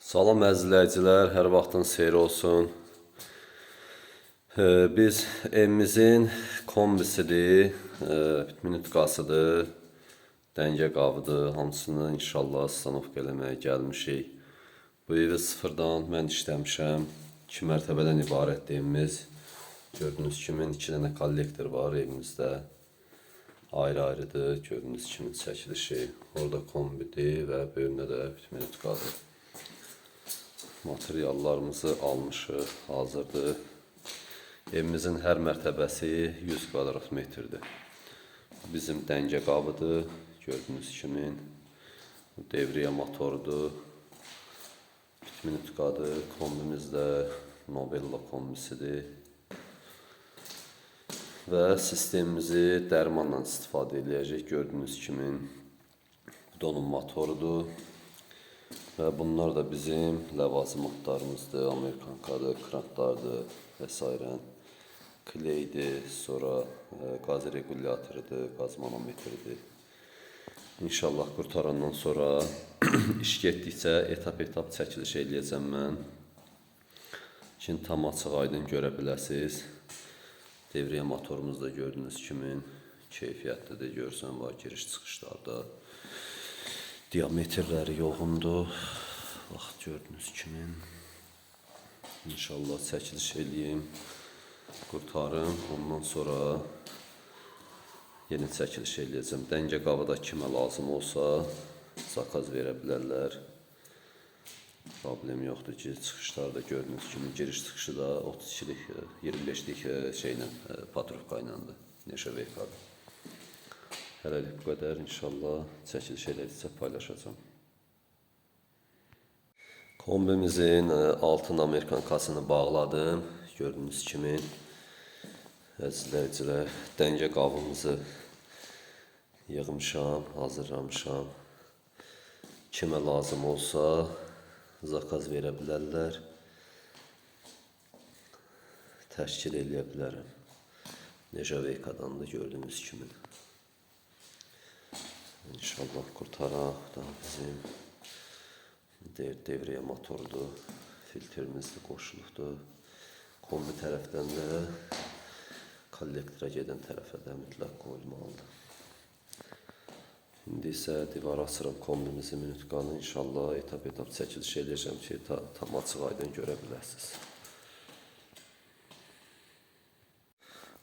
Salam əzizləyicilər, hər vaxtınız xeyir olsun. Biz evimizin kombisidir, minutqasıdır, dəngə qabıdır, hamısını inşallah stanovka eləməyə gəlmişik. Bu evi sıfırdan mən işləmişəm, 2 mərtəbədən ibarət evimiz. Gördüyünüz kimi 2 dənə kollektor var evimizdə, ayrı-ayrıdır, gördüyünüz kimi çəkilişi. Orada kombidir və böyündə də minutqadır. Materiallarımızı almışıq, hazırdır. Evimizin hər mərtəbəsi 100 kvadrat metrdir. Bizim dəngə qabıdır, gördüyünüz kimi. Devriyə motordur, minutqadır. Kombimiz də Novella kombisidir. Və sistemimizi dərmanla istifadə edəcək, gördüyünüz kimi. Donun motorudur. Və bunlar da bizim ləvazimatlarımızdır, amerikankadır, krantlardır və s. Kleydir, sonra qaz regulyatorudur, qaz manometridir. İnşallah qurtarandan sonra iş getdikcə etap-etap çəkiliş eləyəcəm mən. Şimdi tam açıq aydın görə biləsiniz. Devriyə motorumuz da gördüyünüz kimi keyfiyyətlidir, görsən var giriş-çıxışlarda. Diametrləri yoğundur. Bax, gördüyünüz kimi. İnşallah çəkiliş eləyim, qurtarım. Ondan sonra yeni çəkiliş eləyəcəm. Dəngə qabı da kimə lazım olsa zakaz verə bilərlər. Problem yoxdur ki, çıxışlarda gördüyünüz kimi giriş-çıxışı da 32-lik, 25-lik şeylə, patrovka iləndir. Neşeveykadır. Hələlik bu qədər. İnşallah çəkiliş elədikcə paylaşacağım. Kombimizin altın amerikankasını bağladım. Gördüyünüz kimi əzizləyicilər, dəngə qabımızı yığmışam, hazırlamışam. Kimə lazım olsa zakaz verə bilərlər. Təşkil eləyə bilərəm. Neşeveykadan da gördüyünüz kimi. İnşallah qurtaraq da bizim devriyə motordur, filtrimiz də qoşulubdur. Kombi tərəfdən də kollektora gedən tərəfə də mütləq qoyulmalıdır. İndi isə divara açıram kombimizi, minutqanı. İnşallah etap-etap çəkiliş eləyəcəm ki, tam açıq aydın görə biləsiniz.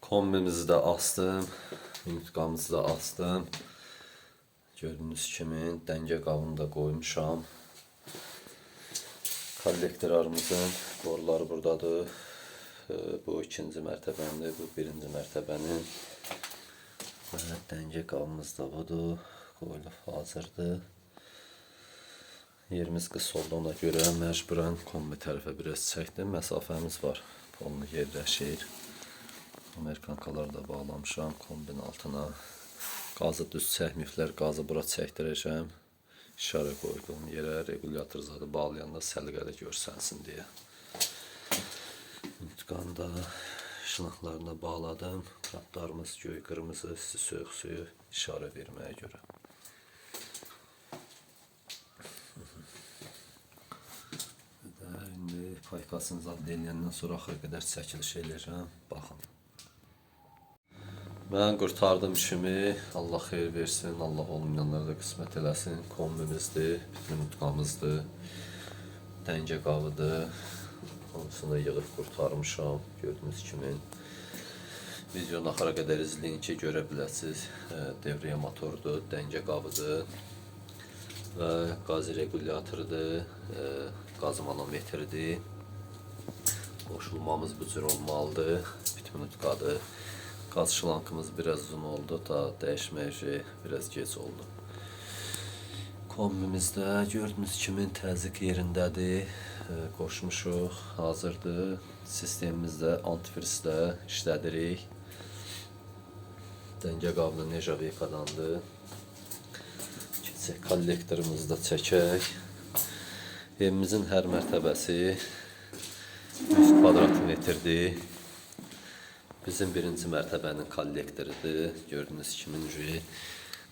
Kombimizi də astım, minutqamızı da astım. Gördüyünüz kimi dəngə qabını da qoymuşam. Kollektorlarımızın boruları buradadır. Bu ikinci mərtəbənin, bu birinci mərtəbənin. Və dəngə qabımız da budur. Qoyulub hazırdır. Yerimiz qısa olduğuna görə məcburən kombi tərəfə biraz çəkdim. Məsafəmiz var. Onu yerləşir. Amerikankalar da bağlamışam kombinin altına. Qazı düz çəkməyiblər, qazı bura çəkdirəcəm. İşarə qoydum yerə, regulyator zadı bağlayanda səliqəli görsənsin deyə. Minutqanda şınaqlarına bağladım. Krantlarımız göy qırmızı, soyuq suyu işarə verməyə görə. İndi paykasını zad eləyəndən sonra axıra qədər çəkiliş eləyəcəm. Baxın. Mən qurtardım işimi, Allah xeyir versin, Allah olmayanlara da qismət eləsin. Kombimizdir, minutqamızdır, dəngə qabıdır. Hamısını yığıb qurtarmışam, gördüyünüz kimi. Videonu axıra qədər izləyin ki, görə biləsiniz. Devriyə motordur, dəngə qabıdır və qaz regulyatorudur, qaz manometridir. Qoşulmamız bu cür olmalıdır, minutqadır. Qaz şlankımız biraz uzun oldu, da dəyişməyə biraz gec oldu. Kombimizdə gördüyünüz kimi təzyiq yerindədir, qoşmuşuq, hazırdır. Sistemimizdə antifrizlə işlədirik. Dəngə qabını Neşeveykadandır. Keçək, kollektorumuzu da çəkək. Evimizin hər mərtəbəsi 100 kvadrat metrdir. Bizim birinci mərtəbənin kollektorudur. Gördüyünüz kimi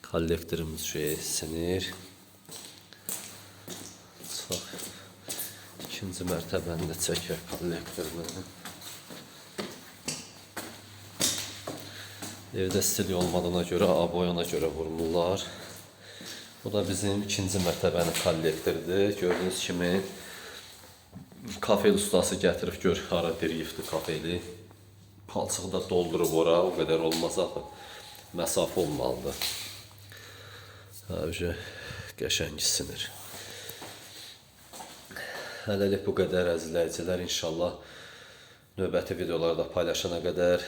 kollektorumuz sinir. Çox ikinci mərtəbəni də çəkək kollektorunu. Evdə stil olmadığına görə, aboyana görə vurmurlar. Bu da bizim ikinci mərtəbənin kollektoridur. Gördüyünüz kimi kafel ustası gətirib gör hara diriyibdir kafeli. Palçığı da doldurub ora, o qədər olmaz axı. Məsafə olmalıdır. Hə, qəşəng sinir. Hələlik bu qədər əzizləyicilər. İnşallah növbəti videolarda paylaşana qədər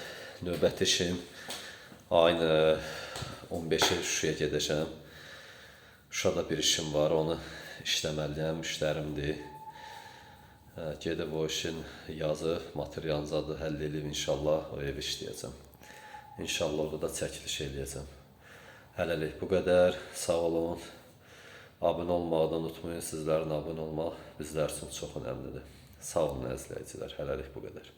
növbəti işim ayın 15-i Şuşaya gedəcəm. Şuşada bir işim var, onu işləməliyəm, müştərimdir. Gedib o işin yazı, materialını zadı həll edib inşallah o ev işləyəcəm. İnşallah orada da çəkiliş eləyəcəm. Hələlik bu qədər. Sağ olun. Abunə olmağı da unutmayın. Sizlərin abunə olmaq bizlər üçün çox önəmlidir. Sağ olun əzizləyicilər. Hələlik bu qədər.